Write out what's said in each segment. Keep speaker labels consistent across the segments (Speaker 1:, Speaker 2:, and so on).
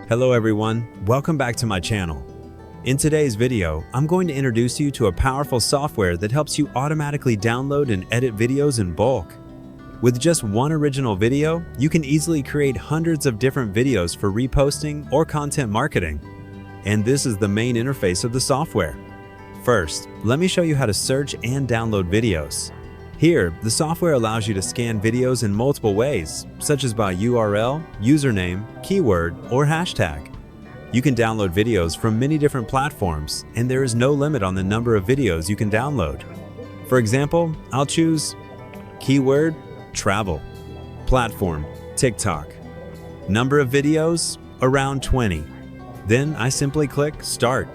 Speaker 1: Hello everyone, welcome back to my channel. In today's video, I'm going to introduce you to a powerful software that helps you automatically download and edit videos in bulk. With just one original video, you can easily create hundreds of different videos for reposting or content marketing. And this is the main interface of the software. First, let me show you how to search and download videos. Here, the software allows you to scan videos in multiple ways, such as by URL, username, keyword, or hashtag. You can download videos from many different platforms, and there is no limit on the number of videos you can download. For example, I'll choose keyword, travel, platform, TikTok. Number of videos, around 20. Then I simply click Start.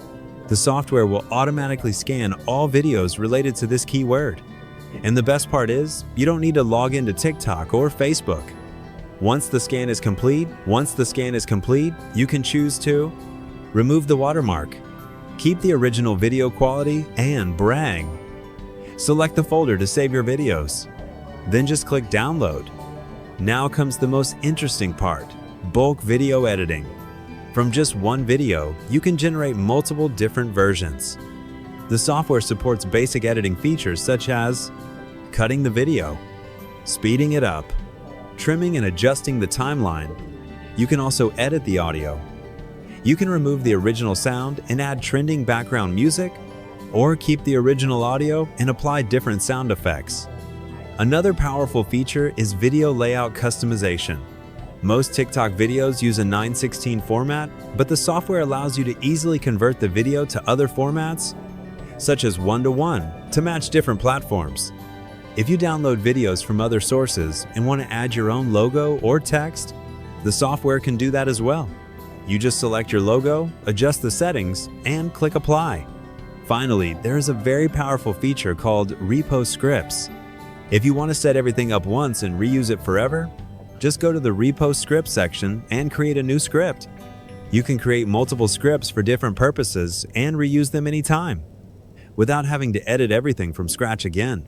Speaker 1: The software will automatically scan all videos related to this keyword. And the best part is, you don't need to log into TikTok or Facebook. Once the scan is complete, you can choose to remove the watermark, keep the original video quality, and brag. Select the folder to save your videos. Then just click Download. Now comes the most interesting part, bulk video editing. From just one video, you can generate multiple different versions. The software supports basic editing features such as cutting the video, speeding it up, trimming and adjusting the timeline. You can also edit the audio. You can remove the original sound and add trending background music, or keep the original audio and apply different sound effects. Another powerful feature is video layout customization. Most TikTok videos use a 9:16 format, but the software allows you to easily convert the video to other formats, such as 1:1, to match different platforms. If you download videos from other sources and want to add your own logo or text, the software can do that as well. You just select your logo, adjust the settings, and click Apply. Finally, there is a very powerful feature called Repost Scripts. If you want to set everything up once and reuse it forever, just go to the Repost Scripts section and create a new script. You can create multiple scripts for different purposes and reuse them anytime, without having to edit everything from scratch again.